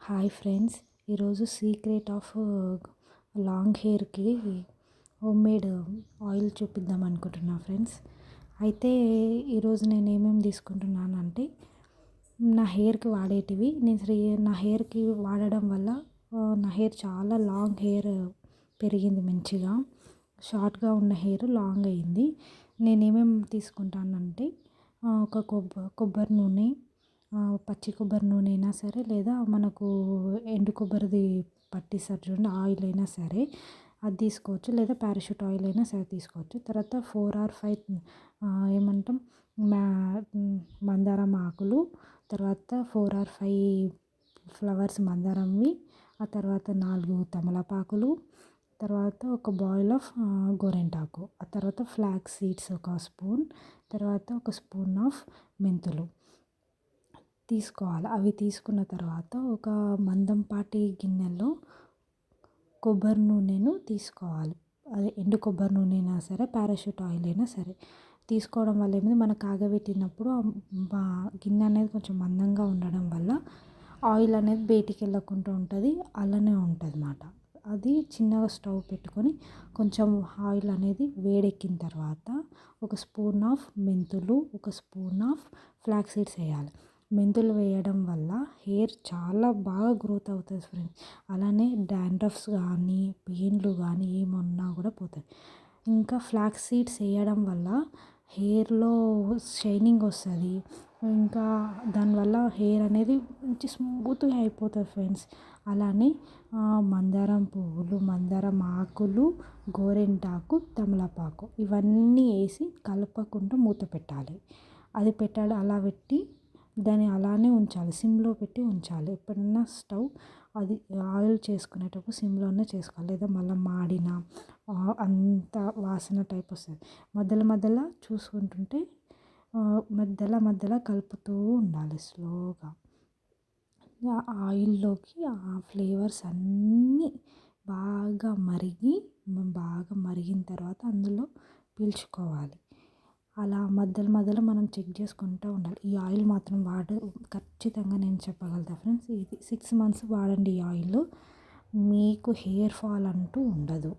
Hi friends, ఈరోజు secret of long హెయిర్కి homemade oil చూపిద్దాం అనుకుంటున్నా ఫ్రెండ్స్. అయితే ఈరోజు నేను ఏమేమి తీసుకుంటున్నానంటే నా హెయిర్కి వాడేటివి. నా హెయిర్కి వాడడం వల్ల నా హెయిర్ చాలా లాంగ్ హెయిర్ పెరిగింది, మంచిగా షార్ట్గా ఉన్న హెయిర్ లాంగ్ అయింది. నేను ఏమేమి తీసుకుంటానంటే ఒక కొబ్బరి నూనె, పచ్చి కొబ్బరి నూనె అయినా సరే, లేదా మనకు ఎండు కొబ్బరిది పట్టిస్తారు చూడండి, ఆయిల్ అయినా సరే అది తీసుకోవచ్చు, లేదా పారాషూట్ ఆయిల్ అయినా సరే తీసుకోవచ్చు. తర్వాత 4 or 5 ఏమంటాం మందారం ఆకులు, తర్వాత 4 or 5 ఫ్లవర్స్ మందారంవి, ఆ తర్వాత 4 తమలపాకులు, తర్వాత ఒక బాయిల్ ఆఫ్ గోరింటాకు, ఆ తర్వాత ఫ్లాక్స్ సీడ్స్ ఒక స్పూన్, తర్వాత ఒక స్పూన్ ఆఫ్ మెంతులు తీసుకోవాలి. అవి తీసుకున్న తర్వాత ఒక మందంపాటి గిన్నెలో కొబ్బరి నూనెను తీసుకోవాలి. అదే ఎండు కొబ్బరి నూనె అయినా సరే, పారాషూట్ ఆయిల్ అయినా సరే తీసుకోవడం వల్ల ఏమైంది, మనం కాగబెట్టినప్పుడు గిన్నె అనేది కొంచెం మందంగా ఉండడం వల్ల ఆయిల్ అనేది బయటికి వెళ్ళకుండా ఉంటుంది, అలానే ఉంటుంది అన్నమాట. అది చిన్నగా స్టవ్ పెట్టుకొని కొంచెం ఆయిల్ అనేది వేడెక్కిన తర్వాత ఒక స్పూన్ ఆఫ్ మెంతులు, ఒక స్పూన్ ఆఫ్ ఫ్లాక్స్ సీడ్స్ వేయాలి. మెంతులు వేయడం వల్ల హెయిర్ చాలా బాగా గ్రోత్ అవుతుంది ఫ్రెండ్స్. అలానే డాండ్రఫ్స్ కానీ, పెయిన్లు కానీ ఏమన్నా కూడా పోతాయి. ఇంకా ఫ్లాక్స్ సీడ్స్ వేయడం వల్ల హెయిర్లో షైనింగ్ వస్తుంది. ఇంకా దానివల్ల హెయిర్ అనేది మంచి స్మూత్గా అయిపోతుంది ఫ్రెండ్స్. అలానే మందారం పువ్వులు, మందారం ఆకులు, గోరింటాకు, తమలపాకు ఇవన్నీ వేసి కలపకుండా మూత పెట్టాలి. అది పెట్టాలి, అలా పెట్టి దాన్ని అలానే ఉంచాలి, సిమ్లో పెట్టి ఉంచాలి. ఎప్పుడన్నా స్టవ్ అది ఆయిల్ చేసుకునేటప్పుడు సిమ్లోనే చేసుకోవాలి, లేదా మళ్ళీ మాడిన అంత వాసన టైప్ వస్తుంది. మధ్యలో చూసుకుంటుంటే మధ్యలో కలుపుతూ ఉండాలి స్లోగా. ఆయిల్లోకి ఆ ఫ్లేవర్స్ అన్నీ బాగా మరిగిన తర్వాత అందులో పీల్చుకోవాలి. అలా మధ్యలో మనం చెక్ చేసుకుంటూ ఉండాలి. ఈ ఆయిల్ మాత్రం ఖచ్చితంగా నేను చెప్పగలుగుతా ఫ్రెండ్స్, ఇది 6 months వాడండి. ఈ ఆయిల్ మీకు హెయిర్ ఫాల్ అంటూ ఉండదు,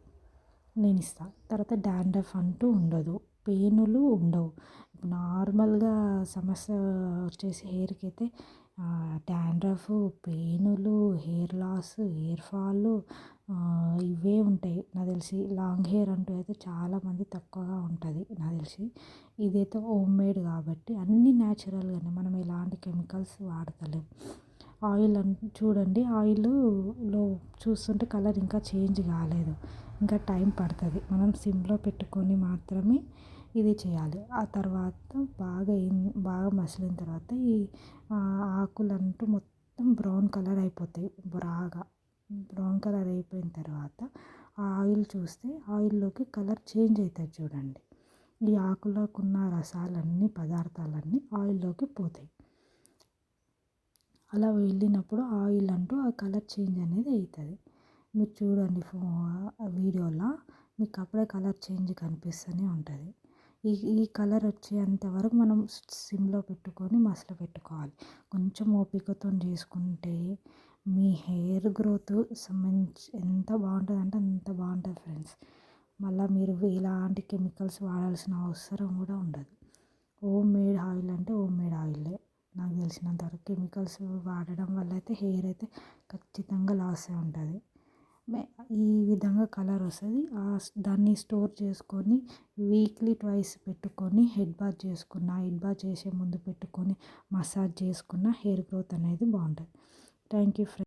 నేను ఇస్తాను. తర్వాత డాండ్రఫ్ అంటూ ఉండదు, పెయిన్లు ఉండవు. నార్మల్గా సమస్య వచ్చేసి హెయిర్కి అయితే డాండ్రఫ్, పెయిన్లు, హెయిర్ లాస్, హెయిర్ ఫాల్ ఇవే ఉంటాయి నాకు తెలిసి. లాంగ్ హెయిర్ అంటూ అయితే చాలామంది తక్కువగా ఉంటుంది నాకు తెలిసి. ఇదైతే హోమ్మేడ్ కాబట్టి అన్నీ న్యాచురల్గానే, మనం ఎలాంటి కెమికల్స్ వాడతలేం. ఆయిల్ చూడండి, ఆయిల్లో చూస్తుంటే కలర్ ఇంకా చేంజ్ కాలేదు, ఇంకా టైం పడుతుంది. మనం సిమ్లో పెట్టుకొని మాత్రమే ఇది చేయాలి. ఆ తర్వాత బాగా మసిలిన తర్వాత ఈ ఆకులంటూ మొత్తం బ్రౌన్ కలర్ అయిపోతాయి. బాగా బ్రౌన్ కలర్ అయిపోయిన తర్వాత ఆ ఆయిల్ చూస్తే ఆయిల్లోకి కలర్ చేంజ్ అవుతుంది చూడండి. ఈ ఆకులకు ఉన్న రసాలన్నీ, పదార్థాలన్నీ ఆయిల్లోకి పోతాయి. అలా వెళ్ళినప్పుడు ఆయిల్ అంటూ ఆ కలర్ చేంజ్ అనేది అవుతుంది. మీరు చూడండి వీడియోలో, మీకు అప్పుడే కలర్ చేంజ్ కనిపిస్తూనే ఉంటుంది. ఈ కలర్ వచ్చేంత వరకు మనం సిమ్లో పెట్టుకొని పెట్టుకోవాలి. కొంచెం ఓపికతో చేసుకుంటే మీ హెయిర్ గ్రోత్ ఎంత బాగుంటుంది అంటే అంత బాగుంటుంది ఫ్రెండ్స్. మళ్ళీ మీరు ఎలాంటి కెమికల్స్ వాడాల్సిన అవసరం కూడా ఉండదు. హోమ్మేడ్ ఆయిల్ అంటే హోమ్మేడ్ ఆయిలే. నాకు తెలిసినంత వరకు కెమికల్స్ వాడడం వల్ల అయితే హెయిర్ అయితే ఖచ్చితంగా లాస్ అయి ఉంటుంది. ఈ విధంగా కలర్ వస్తుంది. దాన్ని స్టోర్ చేసుకొని వీక్లీ 2 పెట్టుకొని హెడ్ బాత్ చేసే ముందు పెట్టుకొని మసాజ్ చేసుకున్న హెయిర్ గ్రోత్ అనేది బాగుంటుంది. Thank you friends.